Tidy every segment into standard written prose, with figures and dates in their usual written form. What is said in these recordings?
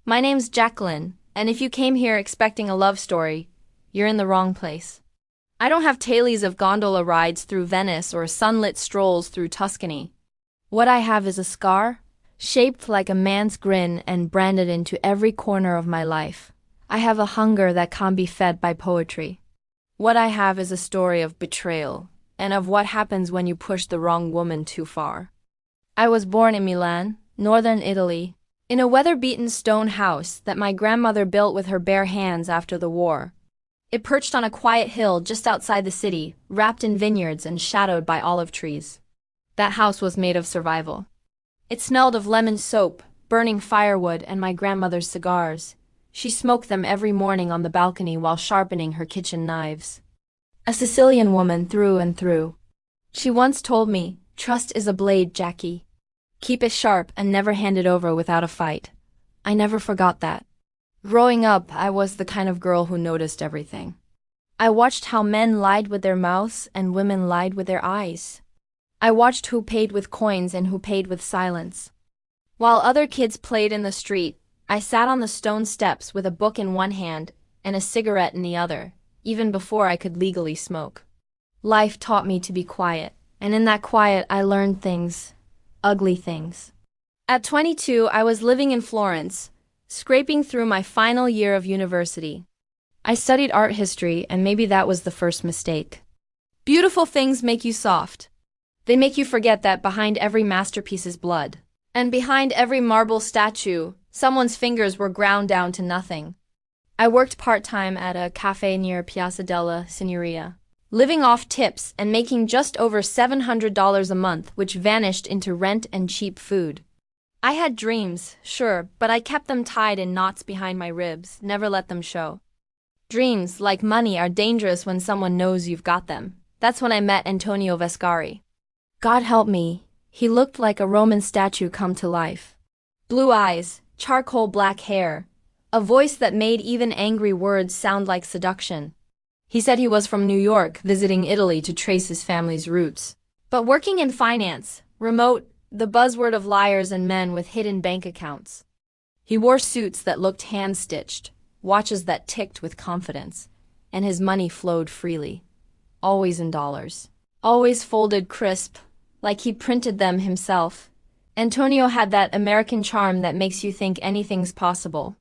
My name's Jacqueline, and if you came here expecting a love story, you're in the wrong place. I don't have tales of gondola rides through Venice or sunlit strolls through Tuscany. What I have is a scar, shaped like a man's grin and branded into every corner of my life. I have a hunger that can't be fed by poetry. What I have is a story of betrayal, and of what happens when you push the wrong woman too far. I was born in Milan, northern Italy, in a weather-beaten stone house that my grandmother built with her bare hands after the war. It perched on a quiet hill just outside the city, wrapped in vineyards and shadowed by olive trees. That house was made of survival. It smelled of lemon soap, burning firewood, and my grandmother's cigars. She smoked them every morning on the balcony while sharpening her kitchen knives. A Sicilian woman through and through. She once told me, "Trust is a blade, Jackie. Keep it sharp and never hand it over without a fight." I never forgot that. Growing up, I was the kind of girl who noticed everything. I watched how men lied with their mouths and women lied with their eyes. I watched who paid with coins and who paid with silence. While other kids played in the street, I sat on the stone steps with a book in one hand and a cigarette in the other, even before I could legally smoke. Life taught me to be quiet, and in that quiet I learned things, ugly things. At 22, I was living in Florence, scraping through my final year of university. I studied art history, and maybe that was the first mistake. Beautiful things make you soft. They make you forget that behind every masterpiece is blood. And behind every marble statue, someone's fingers were ground down to nothing. I worked part-time at a cafe near Piazza della Signoria, living off tips and making just over $700 a month, which vanished into rent and cheap food. I had dreams, sure, but I kept them tied in knots behind my ribs, never let them show. Dreams, like money, are dangerous when someone knows you've got them. That's when I met Antonio Vescari. God help me, he looked like a Roman statue come to life. Blue eyes, charcoal black hair, a voice that made even angry words sound like seduction. He said he was from New York, visiting Italy to trace his family's roots. But working in finance, remote, the buzzword of liars and men with hidden bank accounts. He wore suits that looked hand-stitched, watches that ticked with confidence, and his money flowed freely. Always in dollars. Always folded crisp, like he printed them himself. Antonio had that American charm that makes you think anything's possible.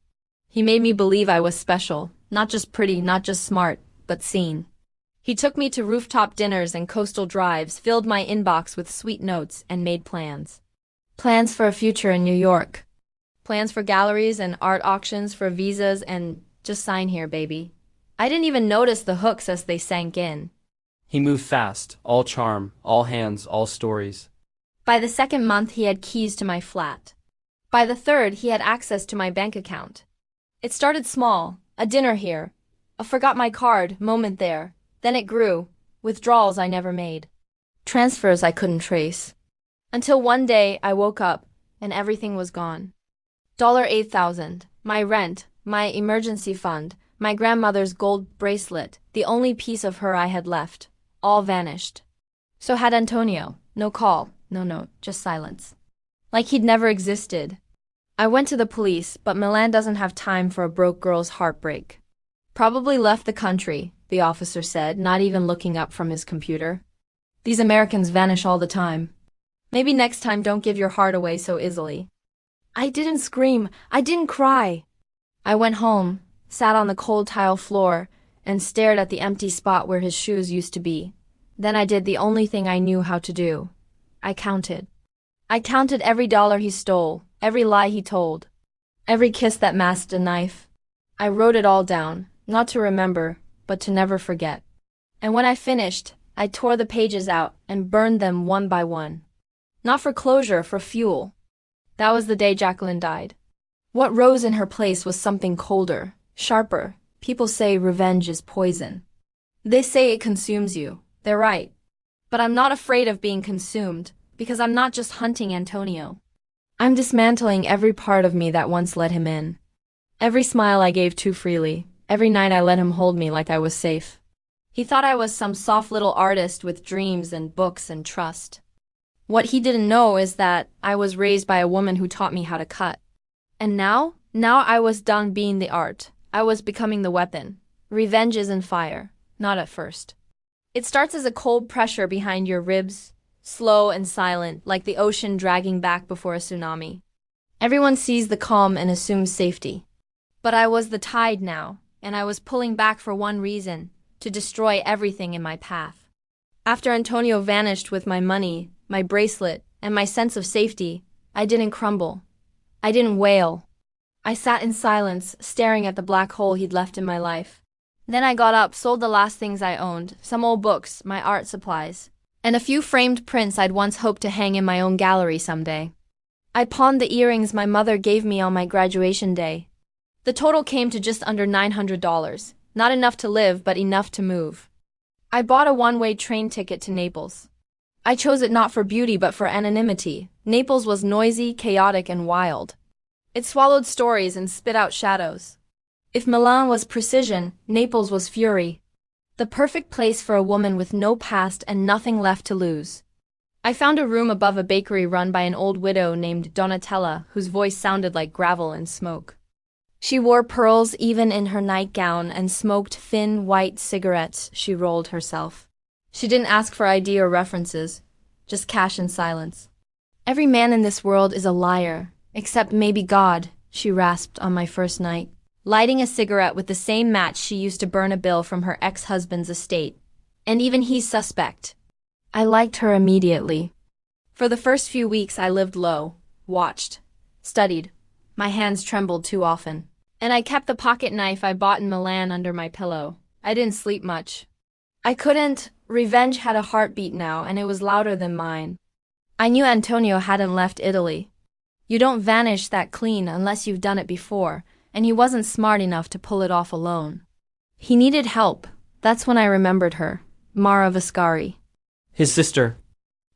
He made me believe I was special, not just pretty, not just smart, but seen. He took me to rooftop dinners and coastal drives, filled my inbox with sweet notes, and made plans. Plans for a future in New York. Plans for galleries and art auctions, for visas, and just sign here, baby. I didn't even notice the hooks as they sank in. He moved fast, all charm, all hands, all stories. By the second month, he had keys to my flat. By the third, he had access to my bank account. It started small, a dinner here, a forgot my card moment there. Then it grew, withdrawals I never made, transfers I couldn't trace. Until one day I woke up, and everything was gone. $8,000, my rent, my emergency fund, my grandmother's gold bracelet, the only piece of her I had left, all vanished. So had Antonio. No call, no note, just silence. Like he'd never existed. I went to the police, but Milan doesn't have time for a broke girl's heartbreak. Probably left the country, the officer said, not even looking up from his computer. These Americans vanish all the time. Maybe next time don't give your heart away so easily. I didn't scream, I didn't cry. I went home, sat on the cold tile floor, and stared at the empty spot where his shoes used to be. Then I did the only thing I knew how to do. I counted. I counted every dollar he stole, every lie he told, every kiss that masked a knife. I wrote it all down, not to remember, but to never forget. And when I finished, I tore the pages out and burned them one by one. Not for closure, for fuel. That was the day Jacqueline died. What rose in her place was something colder, sharper. People say revenge is poison. They say it consumes you. They're right. But I'm not afraid of being consumed, because I'm not just hunting Antonio. I'm dismantling every part of me that once let him in. Every smile I gave too freely, every night I let him hold me like I was safe. He thought I was some soft little artist with dreams and books and trust. What he didn't know is that I was raised by a woman who taught me how to cut. And now, Now I was done being the art. I was becoming the weapon. Revenge isn't fire, not at first. It starts as a cold pressure behind your ribs, slow and silent, like the ocean dragging back before a tsunami. Everyone sees the calm and assumes safety. But I was the tide now, and I was pulling back for one reason, to destroy everything in my path. After Antonio vanished with my money, my bracelet, and my sense of safety, I didn't crumble. I didn't wail. I sat in silence, staring at the black hole he'd left in my life. Then I got up, sold the last things I owned, some old books, my art supplies, and a few framed prints I'd once hoped to hang in my own gallery someday. I pawned the earrings my mother gave me on my graduation day. The total came to just under $900, not enough to live but enough to move. I bought a one-way train ticket to Naples. I chose it not for beauty but for anonymity. Naples was noisy, chaotic, and wild. It swallowed stories and spit out shadows. If Milan was precision, Naples was fury. The perfect place for a woman with no past and nothing left to lose. I found a room above a bakery run by an old widow named Donatella, whose voice sounded like gravel and smoke. She wore pearls even in her nightgown and smoked thin, white cigarettes she rolled herself. She didn't ask for ID or references, just cash and silence. Every man in this world is a liar, except maybe God, she rasped on my first night, lighting a cigarette with the same match she used to burn a bill from her ex-husband's estate. And even he's suspect. I liked her immediately. For the first few weeks I lived low, watched, studied. My hands trembled too often. And I kept the pocket knife I bought in Milan under my pillow. I didn't sleep much. I couldn't. Revenge had a heartbeat now, and it was louder than mine. I knew Antonio hadn't left Italy. You don't vanish that clean unless you've done it before, and he wasn't smart enough to pull it off alone. He needed help. That's when I remembered her, Mara Vascari. His sister.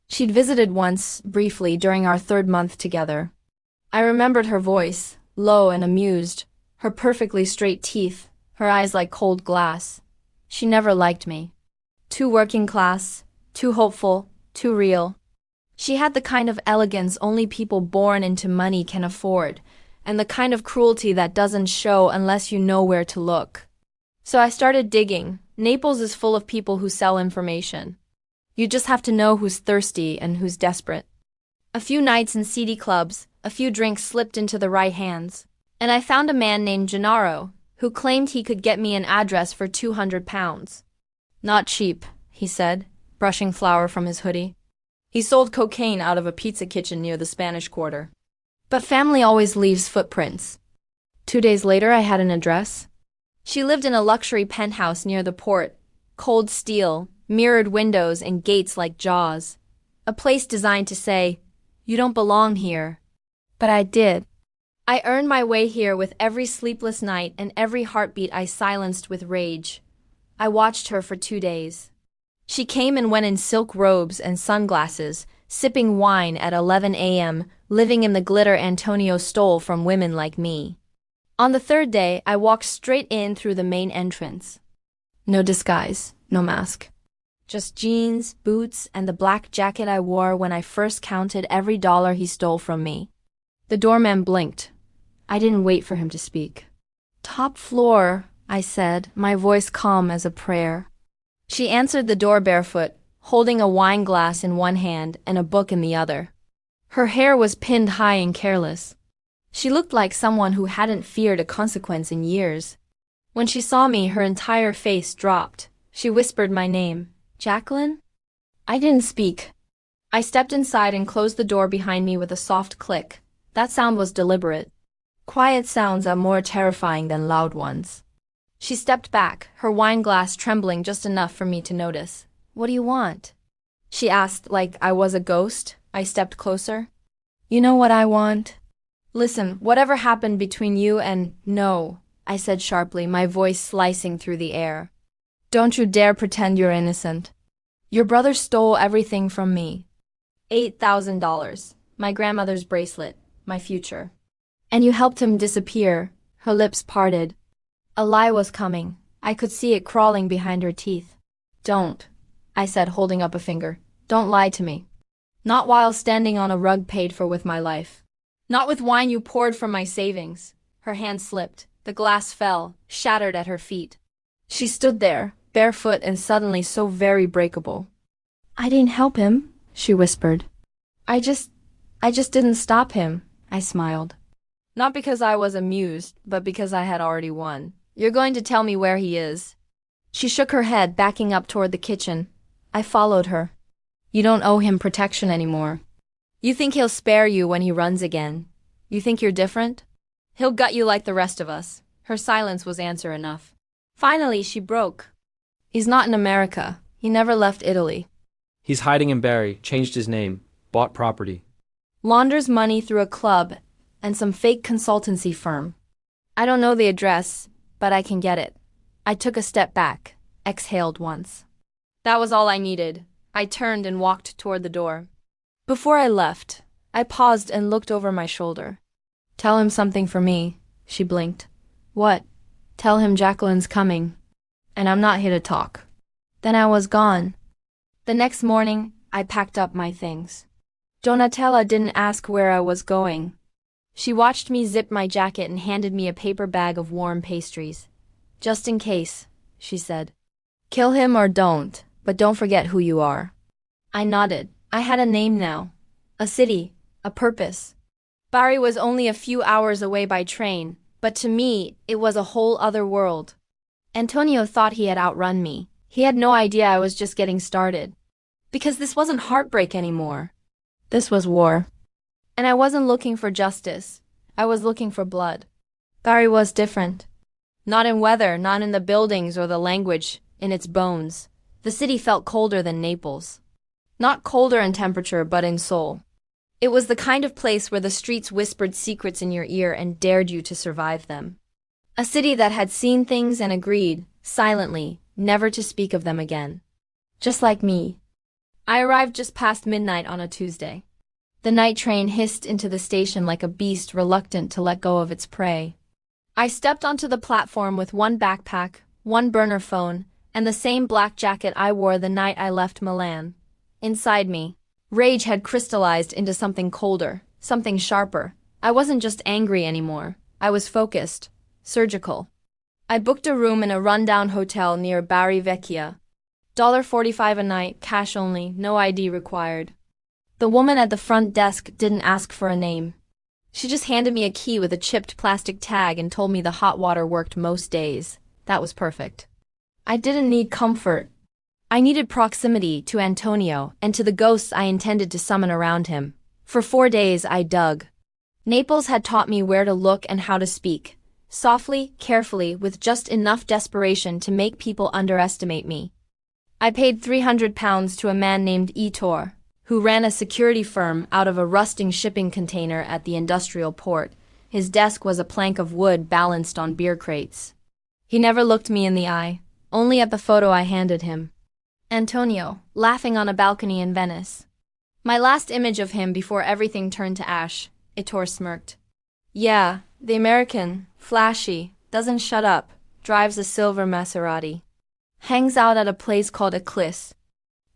She'd visited once, briefly, during our third month together. I remembered her voice, low and amused, her perfectly straight teeth, her eyes like cold glass. She never liked me. Too working class, too hopeful, too real. She had the kind of elegance only people born into money can afford, and the kind of cruelty that doesn't show unless you know where to look. So I started digging. Naples is full of people who sell information. You just have to know who's thirsty and who's desperate. A few nights in seedy clubs, a few drinks slipped into the right hands, and I found a man named Gennaro, who claimed he could get me an address for £200. Not cheap, he said, brushing flour from his hoodie. He sold cocaine out of a pizza kitchen near the Spanish Quarter. But family always leaves footprints. 2 days later I had an address. She lived in a luxury penthouse near the port, cold steel, mirrored windows and gates like jaws. A place designed to say, "You don't belong here." But I did. I earned my way here with every sleepless night and every heartbeat I silenced with rage. I watched her for 2 days. She came and went in silk robes and sunglasses, sipping wine at 11 a.m., living in the glitter Antonio stole from women like me. On the third day, I walked straight in through the main entrance. No disguise, no mask. Just jeans, boots, and the black jacket I wore when I first counted every dollar he stole from me. The doorman blinked. I didn't wait for him to speak. "Top floor," I said, my voice calm as a prayer. She answered the door barefoot, holding a wine glass in one hand and a book in the other. Her hair was pinned high and careless. She looked like someone who hadn't feared a consequence in years. When she saw me, her entire face dropped. She whispered my name. "Jacqueline?" I didn't speak. I stepped inside and closed the door behind me with a soft click. That sound was deliberate. Quiet sounds are more terrifying than loud ones. She stepped back, her wine glass trembling just enough for me to notice. "What do you want?" she asked like I was a ghost. I stepped closer. "You know what I want? Listen, whatever happened between you and— No," I said sharply, my voice slicing through the air. "Don't you dare pretend you're innocent. Your brother stole everything from me. $8,000, my grandmother's bracelet, my future. And you helped him disappear." Her lips parted. A lie was coming. I could see it crawling behind her teeth. "Don't," I said, holding up a finger. "Don't lie to me. Not while standing on a rug paid for with my life. Not with wine you poured from my savings. Her hand slipped. The glass fell, shattered at her feet. She stood there, barefoot and suddenly so very breakable. "I didn't help him," she whispered. I just didn't stop him," I smiled. Not because I was amused, but because I had already won. "You're going to tell me where he is." She shook her head, backing up toward the kitchen. I followed her. "You don't owe him protection anymore. You think he'll spare you when he runs again. You think you're different? He'll gut you like the rest of us." Her silence was answer enough. Finally, she broke. "He's not in America. He never left Italy. He's hiding in Barry, changed his name, bought property. Launders money through a club and some fake consultancy firm. I don't know the address, but I can get it." I took a step back, exhaled once. That was all I needed. I turned and walked toward the door. Before I left, I paused and looked over my shoulder. "Tell him something for me," she blinked. "What?" "Tell him Jacqueline's coming, and I'm not here to talk." Then I was gone. The next morning, I packed up my things. Donatella didn't ask where I was going. She watched me zip my jacket and handed me a paper bag of warm pastries. "Just in case," she said. "Kill him or don't, but don't forget who you are." I nodded. I had a name now. A city. A purpose. Bari was only a few hours away by train, but to me, it was a whole other world. Antonio thought he had outrun me. He had no idea I was just getting started. Because this wasn't heartbreak anymore. This was war. And I wasn't looking for justice. I was looking for blood. Bari was different. Not in weather, not in the buildings or the language, in its bones. The city felt colder than Naples. Not colder in temperature, but in soul. It was the kind of place where the streets whispered secrets in your ear and dared you to survive them. A city that had seen things and agreed, silently, never to speak of them again. Just like me. I arrived just past midnight on a Tuesday. The night train hissed into the station like a beast reluctant to let go of its prey. I stepped onto the platform with one backpack, one burner phone, and the same black jacket I wore the night I left Milan. Inside me, rage had crystallized into something colder, something sharper. I wasn't just angry anymore. I was focused, surgical. I booked a room in a rundown hotel near Bari Vecchia. $45 a night, cash only, no ID required. The woman at the front desk didn't ask for a name. She just handed me a key with a chipped plastic tag and told me the hot water worked most days. That was perfect. I didn't need comfort. I needed proximity to Antonio and to the ghosts I intended to summon around him. For 4 days I dug. Naples had taught me where to look and how to speak. Softly, carefully, with just enough desperation to make people underestimate me. I paid £300 to a man named Ettore, who ran a security firm out of a rusting shipping container at the industrial port. His desk was a plank of wood balanced on beer crates. He never looked me in the eye, only at the photo I handed him. Antonio, laughing on a balcony in Venice. My last image of him before everything turned to ash. Ettore smirked. "Yeah, the American, flashy, doesn't shut up, drives a silver Maserati. Hangs out at a place called Eclisse.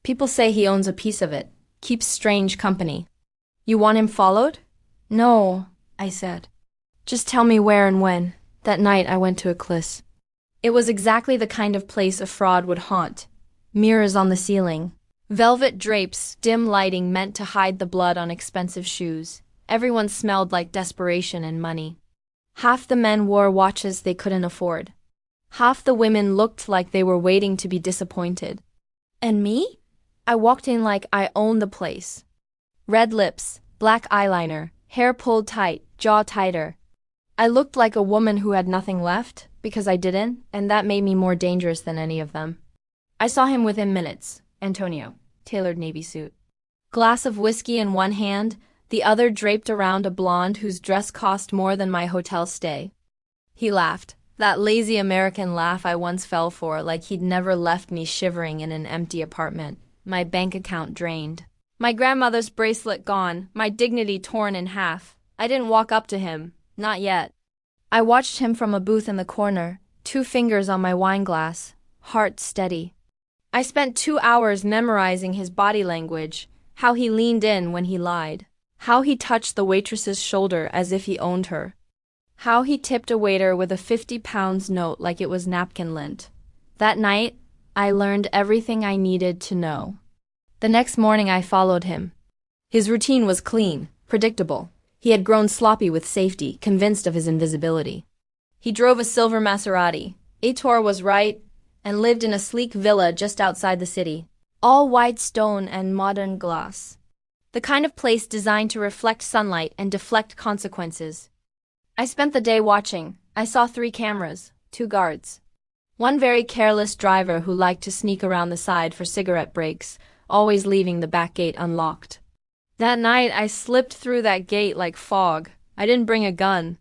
People say he owns a piece of it, keeps strange company. You want him followed?" "No," I said. "Just tell me where and when." That night I went to Eclisse. It was exactly the kind of place a fraud would haunt. Mirrors on the ceiling. Velvet drapes, dim lighting meant to hide the blood on expensive shoes. Everyone smelled like desperation and money. Half the men wore watches they couldn't afford. Half the women looked like they were waiting to be disappointed. And me? I walked in like I owned the place. Red lips, black eyeliner, hair pulled tight, jaw tighter. I looked like a woman who had nothing left, because I didn't, and that made me more dangerous than any of them. I saw him within minutes. Antonio, tailored navy suit. Glass of whiskey in one hand, the other draped around a blonde whose dress cost more than my hotel stay. He laughed, that lazy American laugh I once fell for, like he'd never left me shivering in an empty apartment, my bank account drained. My grandmother's bracelet gone, my dignity torn in half. I didn't walk up to him, not yet. I watched him from a booth in the corner, 2 fingers on my wine glass, heart steady. I spent 2 hours memorizing his body language, how he leaned in when he lied, how he touched the waitress's shoulder as if he owned her. How he tipped a waiter with a 50 pounds note like it was napkin lint. That night, I learned everything I needed to know. The next morning I followed him. His routine was clean, predictable. He had grown sloppy with safety, convinced of his invisibility. He drove a silver Maserati. Ettore was right, and lived in a sleek villa just outside the city. All white stone and modern glass. The kind of place designed to reflect sunlight and deflect consequences. I spent the day watching. I saw 3 cameras, 2 guards. One very careless driver who liked to sneak around the side for cigarette breaks, always leaving the back gate unlocked. That night I slipped through that gate like fog. I didn't bring a gun.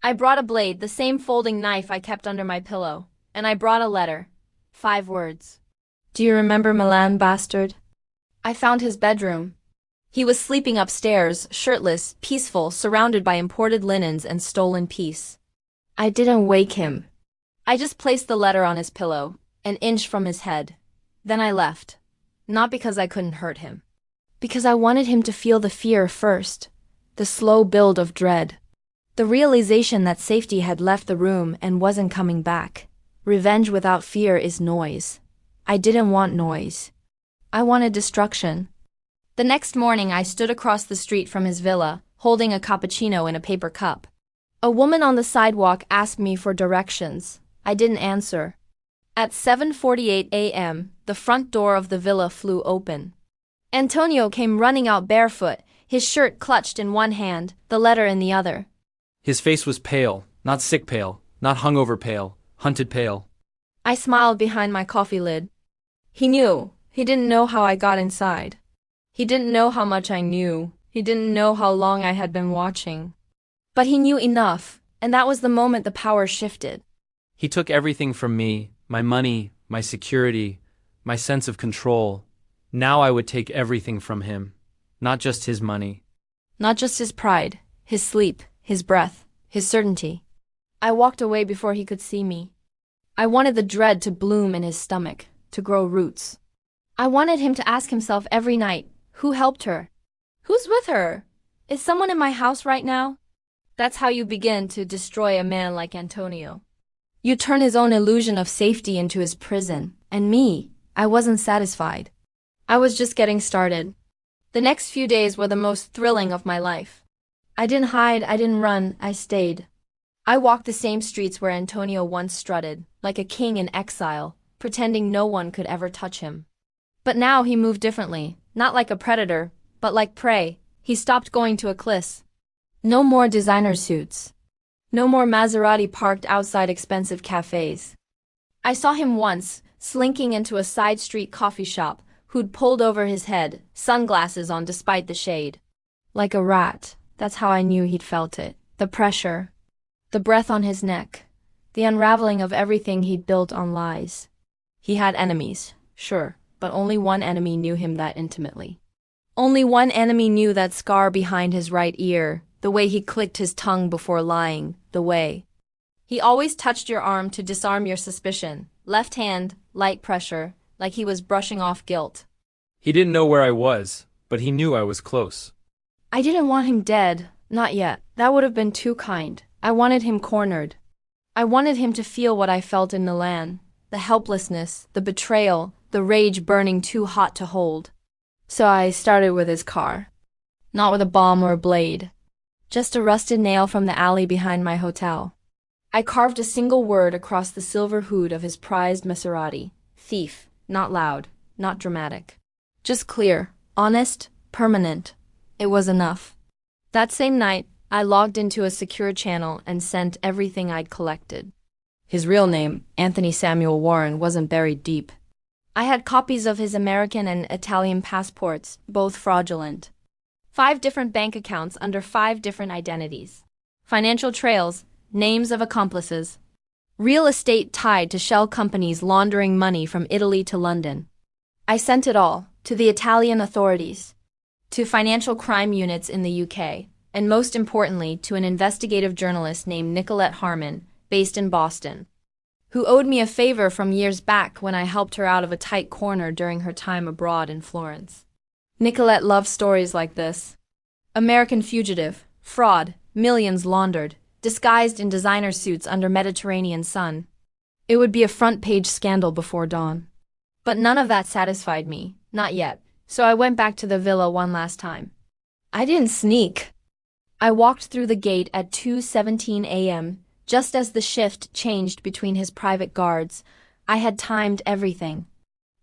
I brought a blade, the same folding knife I kept under my pillow. And I brought a letter. 5 words. Do you remember Milan, bastard? I found his bedroom. He was sleeping upstairs, shirtless, peaceful, surrounded by imported linens and stolen peace. I didn't wake him. I just placed the letter on his pillow, an inch from his head. Then I left. Not because I couldn't hurt him. Because I wanted him to feel the fear first. The slow build of dread. The realization that safety had left the room and wasn't coming back. Revenge without fear is noise. I didn't want noise. I wanted destruction. The next morning I stood across the street from his villa, holding a cappuccino in a paper cup. A woman on the sidewalk asked me for directions. I didn't answer. At 7:48 a.m., the front door of the villa flew open. Antonio came running out barefoot, his shirt clutched in one hand, the letter in the other. His face was pale, not sick pale, not hungover pale, hunted pale. I smiled behind my coffee lid. He knew. He didn't know how I got inside. He didn't know how much I knew. He didn't know how long I had been watching. But he knew enough, and that was the moment the power shifted. He took everything from me, my money, my security, my sense of control. Now I would take everything from him. Not just his money. Not just his pride, his sleep, his breath, his certainty. I walked away before he could see me. I wanted the dread to bloom in his stomach, to grow roots. I wanted him to ask himself every night, who helped her? Who's with her? Is someone in my house right now? That's how you begin to destroy a man like Antonio. You turn his own illusion of safety into his prison. And me, I wasn't satisfied. I was just getting started. The next few days were the most thrilling of my life. I didn't hide, I didn't run, I stayed. I walked the same streets where Antonio once strutted, like a king in exile, pretending no one could ever touch him. But now he moved differently, not like a predator, but like prey. He stopped going to Eclipse. No more designer suits. No more Maserati parked outside expensive cafes. I saw him once, slinking into a side street coffee shop, who'd pulled over his head, sunglasses on despite the shade. Like a rat, that's how I knew he'd felt it. The pressure. The breath on his neck. The unraveling of everything he'd built on lies. He had enemies, sure, but only one enemy knew him that intimately. Only one enemy knew that scar behind his right ear, the way he clicked his tongue before lying, the way. He always touched your arm to disarm your suspicion, left hand, light pressure, like he was brushing off guilt. He didn't know where I was, but he knew I was close. I didn't want him dead, not yet. That would have been too kind. I wanted him cornered. I wanted him to feel what I felt in Milan, the helplessness, the betrayal, the rage burning too hot to hold. So I started with his car. Not with a bomb or a blade. Just a rusted nail from the alley behind my hotel. I carved a single word across the silver hood of his prized Maserati. Thief. Not loud, not dramatic. Just clear, honest, permanent. It was enough. That same night, I logged into a secure channel and sent everything I'd collected. His real name, Anthony Samuel Warren, wasn't buried deep. I had copies of his American and Italian passports, both fraudulent. 5 different bank accounts under 5 different identities. Financial trails, names of accomplices. Real estate tied to shell companies laundering money from Italy to London. I sent it all to the Italian authorities, to financial crime units in the UK, and most importantly to an investigative journalist named Nicolette Harmon, based in Boston, who owed me a favor from years back when I helped her out of a tight corner during her time abroad in Florence. Nicolette loved stories like this. American fugitive, fraud, millions laundered, disguised in designer suits under Mediterranean sun. It would be a front-page scandal before dawn. But none of that satisfied me, not yet, so I went back to the villa one last time. I didn't sneak. I walked through the gate at 2:17 a.m., just as the shift changed between his private guards. I had timed everything.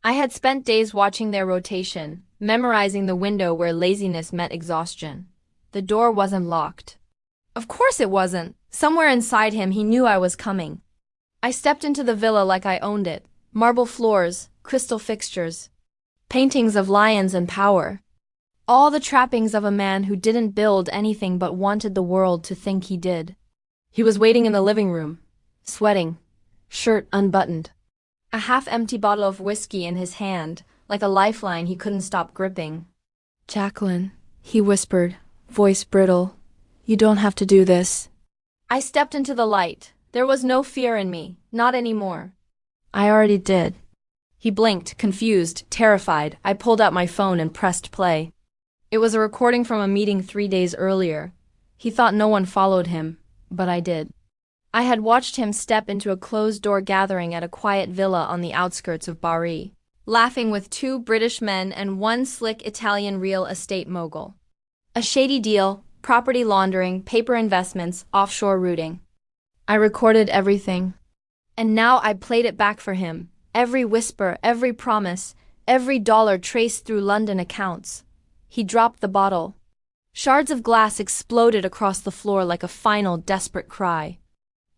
I had spent days watching their rotation, memorizing the window where laziness met exhaustion. The door wasn't locked. Of course it wasn't. Somewhere inside him he knew I was coming. I stepped into the villa like I owned it. Marble floors, crystal fixtures, paintings of lions and power. All the trappings of a man who didn't build anything but wanted the world to think he did. He was waiting in the living room, sweating, shirt unbuttoned. A half-empty bottle of whiskey in his hand, like a lifeline he couldn't stop gripping. "Jacqueline," he whispered, voice brittle, "you don't have to do this." I stepped into the light. There was no fear in me, not anymore. "I already did." He blinked, confused, terrified. I pulled out my phone and pressed play. It was a recording from a meeting 3 days earlier. He thought no one followed him, but I did. I had watched him step into a closed-door gathering at a quiet villa on the outskirts of Bari, laughing with 2 British men and 1 slick Italian real estate mogul. A shady deal, property laundering, paper investments, offshore rooting. I recorded everything. And now I played it back for him. Every whisper, every promise, every dollar traced through London accounts. He dropped the bottle. Shards of glass exploded across the floor like a final, desperate cry.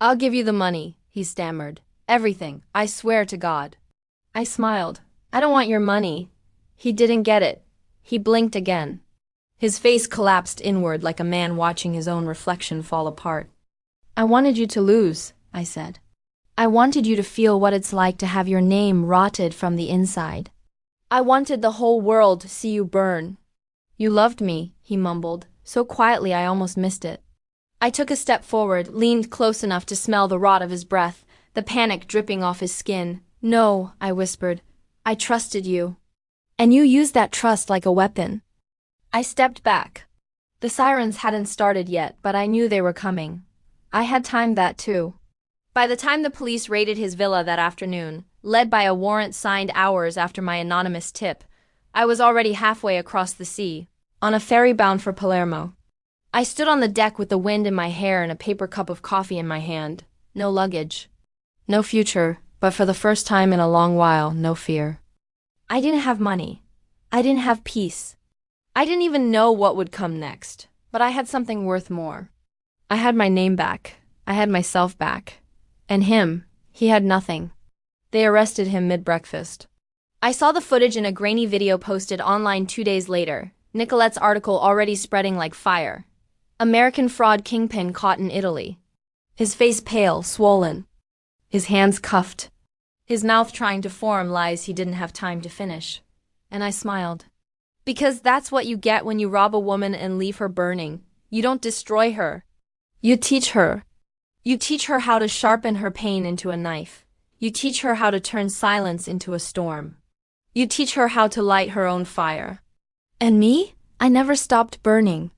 "I'll give you the money," he stammered. "Everything, I swear to God." I smiled. "I don't want your money." He didn't get it. He blinked again. His face collapsed inward like a man watching his own reflection fall apart. "I wanted you to lose," I said. "I wanted you to feel what it's like to have your name rotted from the inside. I wanted the whole world to see you burn." "You loved me," he mumbled, so quietly I almost missed it. I took a step forward, leaned close enough to smell the rot of his breath, the panic dripping off his skin. "No," I whispered. "I trusted you. And you used that trust like a weapon." I stepped back. The sirens hadn't started yet, but I knew they were coming. I had timed that too. By the time the police raided his villa that afternoon, led by a warrant signed hours after my anonymous tip, I was already halfway across the sea, on a ferry bound for Palermo. I stood on the deck with the wind in my hair and a paper cup of coffee in my hand. No luggage. No future, but for the first time in a long while, no fear. I didn't have money. I didn't have peace. I didn't even know what would come next, but I had something worth more. I had my name back. I had myself back. And him, he had nothing. They arrested him mid-breakfast. I saw the footage in a grainy video posted online 2 days later, Nicolette's article already spreading like fire. American fraud kingpin caught in Italy. His face pale, swollen. His hands cuffed. His mouth trying to form lies he didn't have time to finish. And I smiled. Because that's what you get when you rob a woman and leave her burning. You don't destroy her. You teach her. You teach her how to sharpen her pain into a knife. You teach her how to turn silence into a storm. You teach her how to light her own fire. And me? I never stopped burning.